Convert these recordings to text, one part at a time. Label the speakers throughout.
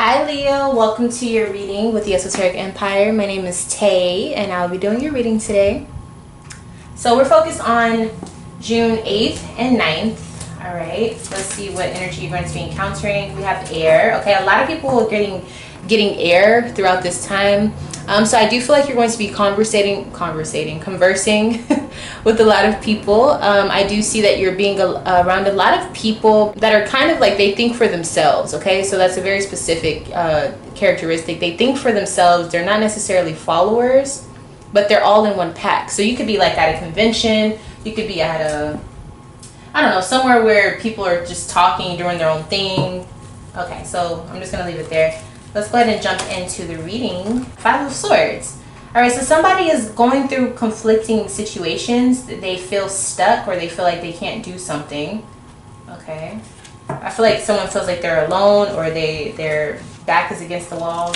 Speaker 1: Hi Leo, welcome to your reading with the Esoteric Empire. My name is Tay and I'll be doing your reading today. So we're focused on June 8th and 9th. Alright, let's see what energy you're going to be encountering. We have air. Okay, a lot of people are getting air throughout this time. So I do feel like you're going to be conversing with a lot of people. I do see that you're being around a lot of people that are kind of like they think for themselves. Okay, so that's a very specific characteristic. They think for themselves. They're not necessarily followers, but they're all in one pack. So you could be like at a convention. You could be at I don't know, somewhere where people are just talking, doing their own thing. Okay, so I'm just going to leave it there. Let's go ahead and jump into the reading. 5 of Swords. All right, so somebody is going through conflicting situations. They feel stuck or they feel like they can't do something. Okay. I feel like someone feels like they're alone or their back is against the wall.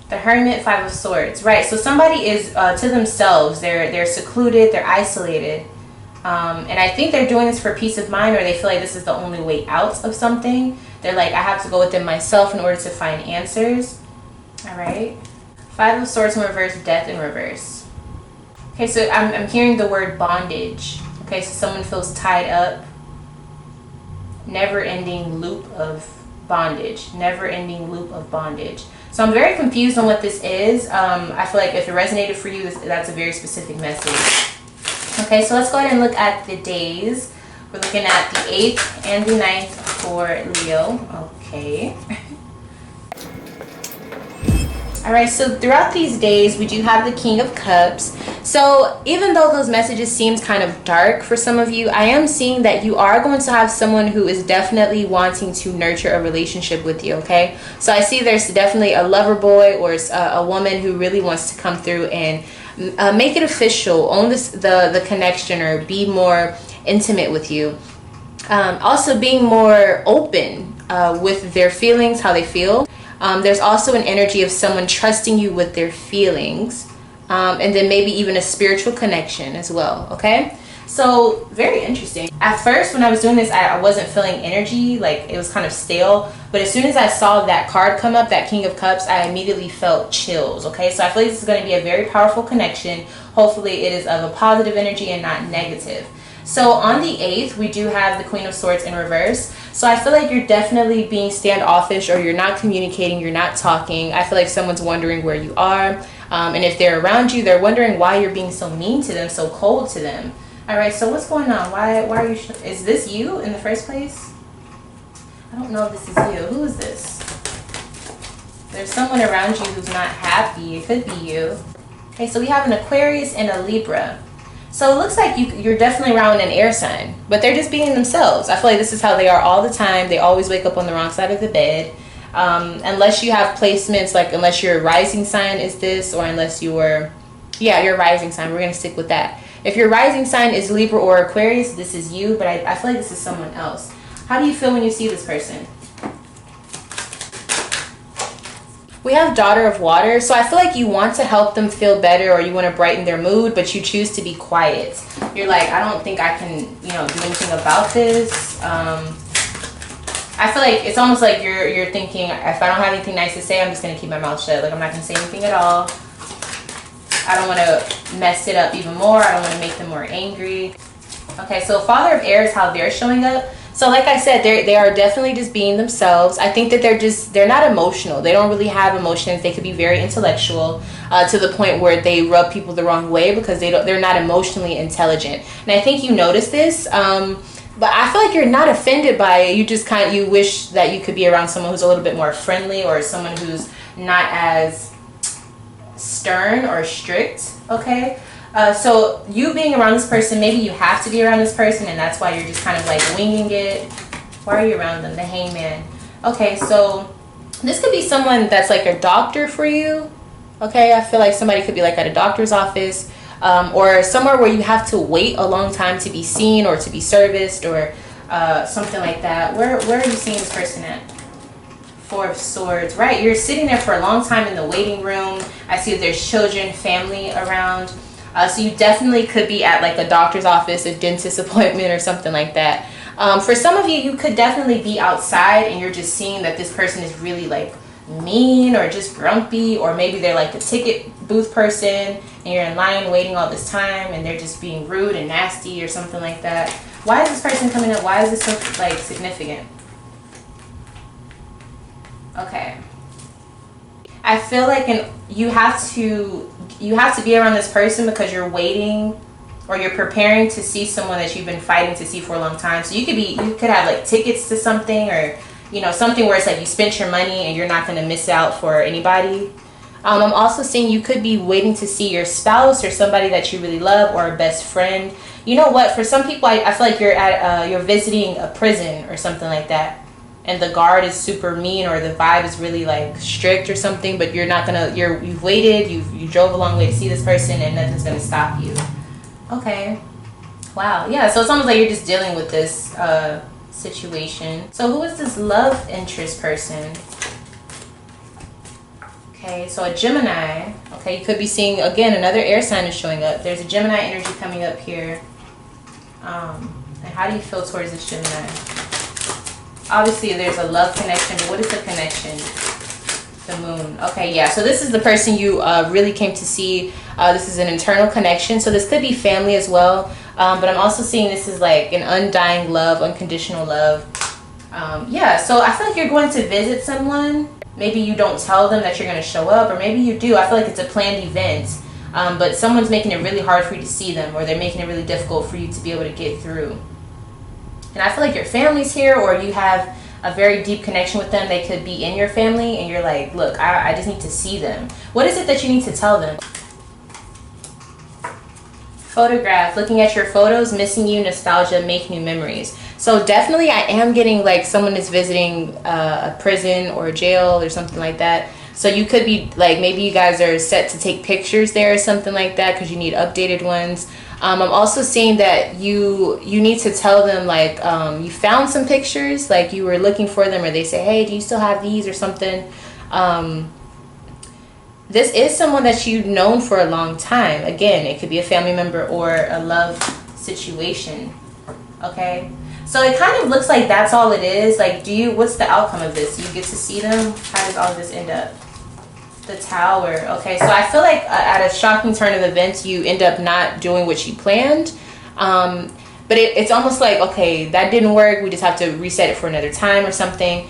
Speaker 1: The Hermit, 5 of Swords. Right, so somebody is to themselves. They're secluded, they're isolated. And I think they're doing this for peace of mind, or they feel like this is the only way out of something. They're like, I have to go within myself in order to find answers. All right. 5 of Swords in reverse, Death in reverse. Okay, so I'm hearing the word bondage. Okay, so someone feels tied up. Never-ending loop of bondage. Never-ending loop of bondage. So I'm very confused on what this is. I feel like if it resonated for you, that's a very specific message. Okay, so let's go ahead and look at the days. We're looking at the 8th and the 9th for Leo. Okay. All right, so throughout these days, we do have the King of Cups. So even though those messages seems kind of dark for some of you, I am seeing that you are going to have someone who is definitely wanting to nurture a relationship with you, okay? So I see there's definitely a lover boy or a woman who really wants to come through and make it official, own the connection, or be more intimate with you. Also being more open with their feelings, how they feel. There's also an energy of someone trusting you with their feelings, and then maybe even a spiritual connection as well. Okay, so very interesting. At first when I was doing this, I wasn't feeling energy, like it was kind of stale, but as soon as I saw that card come up, that King of Cups, I immediately felt chills. Okay, so I feel like this is going to be a very powerful connection. Hopefully it is of a positive energy and not negative. So on the 8th, we do have the Queen of Swords in reverse. So I feel like you're definitely being standoffish, or you're not communicating, you're not talking. I feel like someone's wondering where you are. And if they're around you, they're wondering why you're being so mean to them, so cold to them. All right, so what's going on? Why are you... Is this you in the first place? I don't know if this is you. Who is this? There's someone around you who's not happy. It could be you. Okay, so we have an Aquarius and a Libra. So it looks like you're definitely around an air sign, but they're just being themselves. I feel like this is how they are all the time. They always wake up on the wrong side of the bed. Unless you have placements, like unless your rising sign is this, or unless your rising sign. We're going to stick with that. If your rising sign is Libra or Aquarius, this is you, but I feel like this is someone else. How do you feel when you see this person? We have Daughter of Water. So I feel like you want to help them feel better, or you want to brighten their mood, but you choose to be quiet. You're like, I don't think I can, do anything about this. I feel like it's almost like you're thinking, if I don't have anything nice to say, I'm just going to keep my mouth shut. Like, I'm not going to say anything at all. I don't want to mess it up even more. I don't want to make them more angry. Okay, so Father of Air is how they're showing up. So like I said, they are definitely just being themselves. I think that they're not emotional. They don't really have emotions. They could be very intellectual to the point where they rub people the wrong way because they're not emotionally intelligent. And I think you notice this, but I feel like you're not offended by it. You just you wish that you could be around someone who's a little bit more friendly, or someone who's not as stern or strict. Okay. So you being around this person, maybe you have to be around this person, and that's why you're just kind of like winging it. Why are you around them? The Hangman. Okay, so this could be someone that's like a doctor for you. Okay, I feel like somebody could be like at a doctor's office, or somewhere where you have to wait a long time to be seen or to be serviced, or something like that. Where are you seeing this person at? 4 of Swords. Right, you're sitting there for a long time in the waiting room. I see that there's children, family around. So you definitely could be at like a doctor's office, a dentist appointment, or something like that. For some of you, you could definitely be outside and you're just seeing that this person is really like mean or just grumpy, or maybe they're like the ticket booth person and you're in line waiting all this time and they're just being rude and nasty or something like that. Why is this person coming up? Why is this so like significant? Okay, I feel like you have to be around this person because you're waiting or you're preparing to see someone that you've been fighting to see for a long time. So you could have like tickets to something, or something where it's like you spent your money and you're not going to miss out for anybody. I'm also seeing you could be waiting to see your spouse or somebody that you really love, or a best friend. You know what? For some people, I feel like you're visiting a prison or something like that, and the guard is super mean, or the vibe is really like strict or something. But you've waited, you drove a long way to see this person, and nothing's gonna stop you. Okay, wow, yeah. So it's almost like you're just dealing with this situation. So who is this love interest person? Okay, so a Gemini. Okay, you could be seeing, again, another air sign is showing up. There's a Gemini energy coming up here. And how do you feel towards this Gemini? Obviously, there's a love connection, but what is the connection? The moon. Okay, yeah, so this is the person you really came to see. This is an internal connection. So this could be family as well. But I'm also seeing this is like an undying love, unconditional love. Yeah, so I feel like you're going to visit someone. Maybe you don't tell them that you're going to show up, or maybe you do. I feel like it's a planned event, but someone's making it really hard for you to see them, or they're making it really difficult for you to be able to get through. And I feel like your family's here, or you have a very deep connection with them. They could be in your family, and you're like, look, I just need to see them. What is it that you need to tell them? Photograph, looking at your photos, missing you, nostalgia, make new memories. So definitely I am getting like someone is visiting a prison or a jail or something like that. So you could be like, maybe you guys are set to take pictures there or something like that because you need updated ones. I'm also seeing that you need to tell them like you found some pictures, like you were looking for them, or they say, hey, do you still have these or something? This is someone that you've known for a long time. Again, it could be a family member or a love situation. Okay, so it kind of looks like that's all it is. Like, what's the outcome of this? Do you get to see them? How does all of this end up? The Tower. Okay, so I feel like at a shocking turn of events, you end up not doing what you planned. But it's almost like, okay, that didn't work. We just have to reset it for another time or something.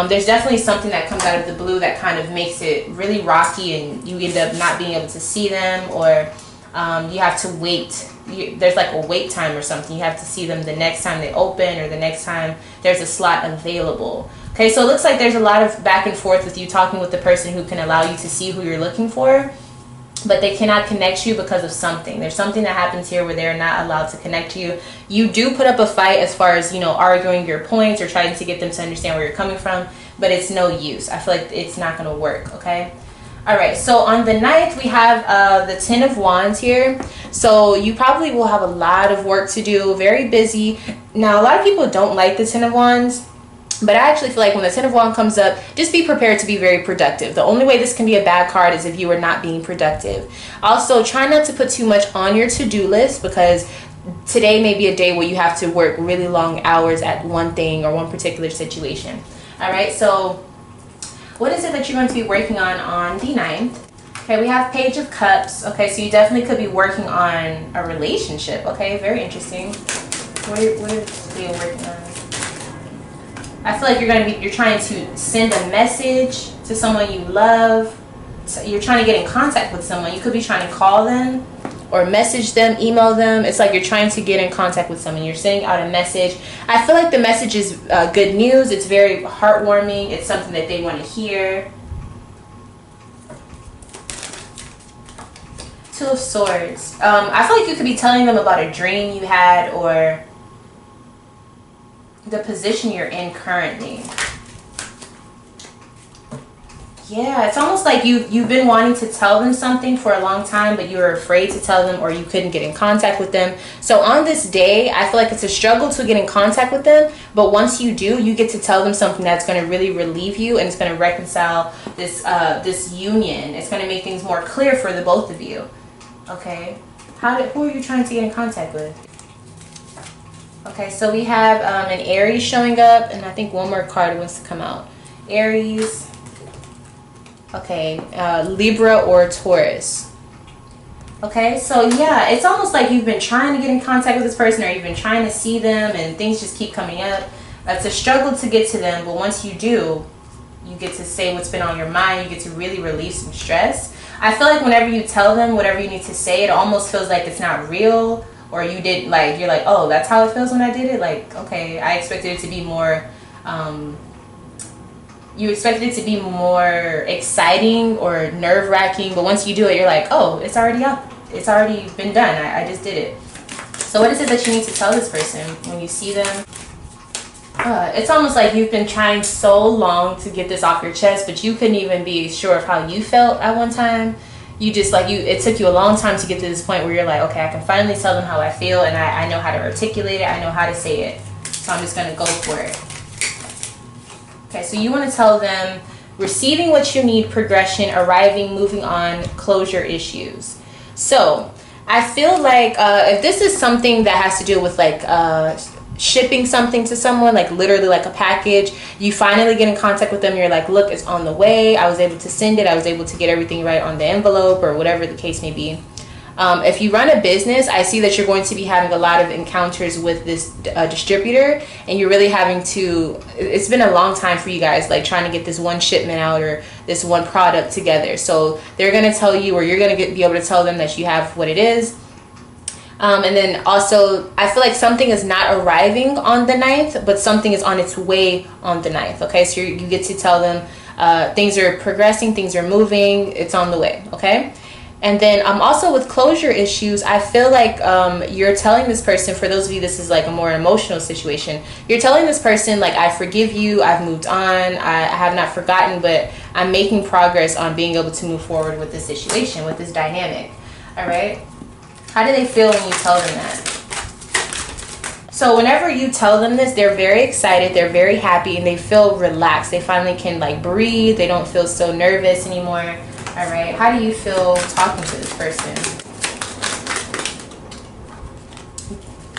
Speaker 1: There's definitely something that comes out of the blue that kind of makes it really rocky, and you end up not being able to see them, or you have to wait. There's like a wait time or something. You have to see them the next time they open, or the next time there's a slot available. Okay, so it looks like there's a lot of back and forth with you talking with the person who can allow you to see who you're looking for, but they cannot connect you because of something. There's something that happens here where they're not allowed to connect to you. You do put up a fight as far as, arguing your points or trying to get them to understand where you're coming from, but it's no use. I feel like it's not going to work, okay? All right, so on the 9th, we have the 10 of Wands here. So you probably will have a lot of work to do, very busy. Now, a lot of people don't like the 10 of Wands. But I actually feel like when the 10 of Wands comes up, just be prepared to be very productive. The only way this can be a bad card is if you are not being productive. Also, try not to put too much on your to-do list, because today may be a day where you have to work really long hours at one thing or one particular situation. All right, so what is it that you're going to be working on the 9th? Okay, we have Page of Cups. Okay, so you definitely could be working on a relationship. Okay, very interesting. What are you working on? I feel like you're trying to send a message to someone you love. So you're trying to get in contact with someone. You could be trying to call them or message them, email them. It's like you're trying to get in contact with someone. You're sending out a message. I feel like the message is good news. It's very heartwarming. It's something that they want to hear. Two of Swords. I feel like you could be telling them about a dream you had, or the position you're in currently. Yeah, it's almost like you've been wanting to tell them something for a long time, but you were afraid to tell them, or you couldn't get in contact with them. So on this day, I feel like it's a struggle to get in contact with them, but once you do, you get to tell them something that's going to really relieve you, and it's going to reconcile this union. It's going to make things more clear for the both of you. Okay, who are you trying to get in contact with? Okay, so we have an Aries showing up, and I think one more card wants to come out. Aries. Okay, Libra or Taurus. Okay, so yeah, it's almost like you've been trying to get in contact with this person, or you've been trying to see them and things just keep coming up. It's a struggle to get to them, but once you do, you get to say what's been on your mind. You get to really relieve some stress. I feel like whenever you tell them whatever you need to say, it almost feels like it's not real, or you did, like, you're like, oh, that's how it feels when I did it. Like, okay, I expected it to be more, you expected it to be more exciting or nerve-wracking, but once you do it, you're like, oh, it's already up. It's already been done. I just did it. So what is it that you need to tell this person when you see them? It's almost like you've been trying so long to get this off your chest, but you couldn't even be sure of how you felt at one time. You just, like, it took you a long time to get to this point where you're like, okay, I can finally tell them how I feel, and I know how to articulate it. I know how to say it. So I'm just going to go for it. Okay, so you want to tell them receiving what you need, progression, arriving, moving on, closure issues. So I feel like if this is something that has to do with, like, shipping something to someone, like literally like a package, you finally get in contact with them, you're like, look, it's on the way, I was able to send it, I was able to get everything right on the envelope, or whatever the case may be. If you run a business, I see that you're going to be having a lot of encounters with this distributor, and you're really having to, it's been a long time for you guys, like trying to get this one shipment out or this one product together. So they're going to tell you, or you're going to be able to tell them that you have what it is. And then also, I feel like something is not arriving on the 9th, but something is on its way on the 9th. Okay, so you get to tell them things are progressing, things are moving, it's on the way. Okay. And then also with closure issues, I feel like you're telling this person, for those of you, this is like a more emotional situation. You're telling this person, like, I forgive you, I've moved on, I have not forgotten, but I'm making progress on being able to move forward with this situation, with this dynamic. All right. How do they feel when you tell them that? So whenever you tell them this, they're very excited, they're very happy, and they feel relaxed. They finally can, like, breathe. They don't feel so nervous anymore. All right, how do you feel talking to this person?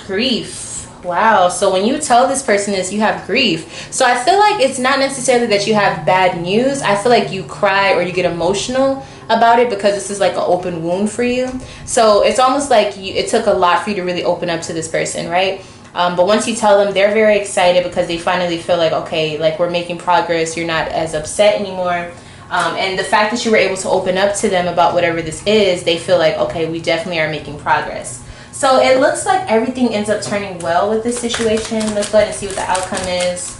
Speaker 1: Grief. Wow, so when you tell this person this, you have grief. So I feel like it's not necessarily that you have bad news. I feel like you cry or you get emotional about it because this is like an open wound for you. So it's almost like it took a lot for you to really open up to this person, right? But once you tell them, they're very excited because they finally feel like, okay, like, we're making progress. You're not as upset anymore. And the fact that you were able to open up to them about whatever this is, they feel like, okay, we definitely are making progress. So it looks like everything ends up turning well with this situation. Let's go ahead and see what the outcome is.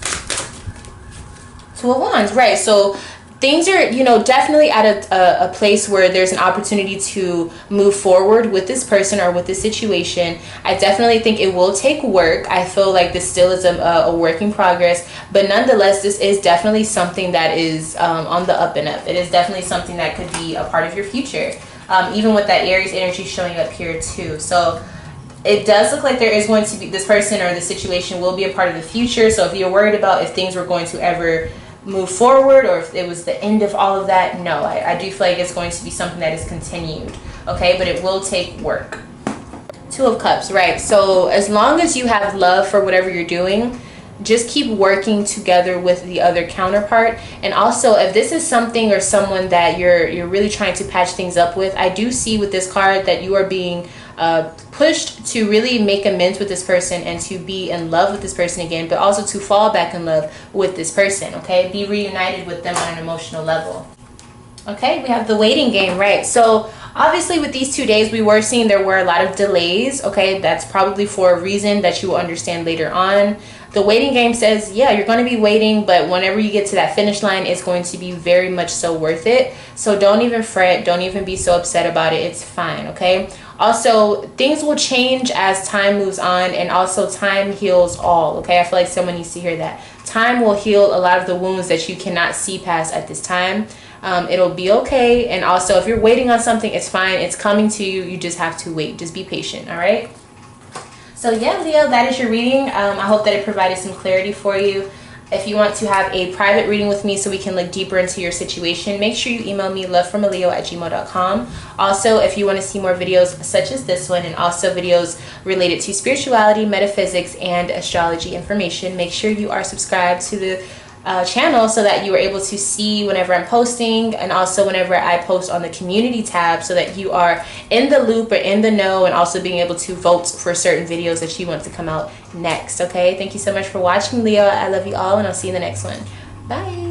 Speaker 1: Two of Wands, right? So things are, definitely at a place where there's an opportunity to move forward with this person or with this situation. I definitely think it will take work. I feel like this still is a work in progress, but nonetheless, this is definitely something that is on the up and up. It is definitely something that could be a part of your future, even with that Aries energy showing up here too. So it does look like there is going to be, this person or the situation will be a part of the future. So if you're worried about if things were going to ever move forward or if it was the end of all of that, no, I do feel like it's going to be something that is continued. Okay, but it will take work. Two of Cups, right? So as long as you have love for whatever you're doing, just keep working together with the other counterpart. And also, if this is something or someone that you're really trying to patch things up with, I do see with this card that you are being pushed to really make amends with this person and to be in love with this person again, but also to fall back in love with this person. Okay, be reunited with them on an emotional level. Okay, we have the waiting game, right? So obviously with these 2 days, we were seeing there were a lot of delays. Okay, that's probably for a reason that you will understand later on. The waiting game says, yeah, you're going to be waiting, but whenever you get to that finish line, it's going to be very much so worth it. So don't even fret. Don't even be so upset about it. It's fine, okay? Also, things will change as time moves on, and also time heals all, okay? I feel like someone needs to hear that. Time will heal a lot of the wounds that you cannot see past at this time. It'll be okay. And also, if you're waiting on something, it's fine. It's coming to you. You just have to wait. Just be patient, all right? So yeah, Leo, that is your reading. I hope that it provided some clarity for you. If you want to have a private reading with me so we can look deeper into your situation, make sure you email me lovefromaleo@gmail.com. Also, if you want to see more videos such as this one and also videos related to spirituality, metaphysics, and astrology information, make sure you are subscribed to the channel so that you are able to see whenever I'm posting, and also whenever I post on the community tab, so that you are in the loop or in the know, and also being able to vote for certain videos that you want to come out next. Okay, thank you so much for watching, Leo. I love you all, and I'll see you in the next one. Bye.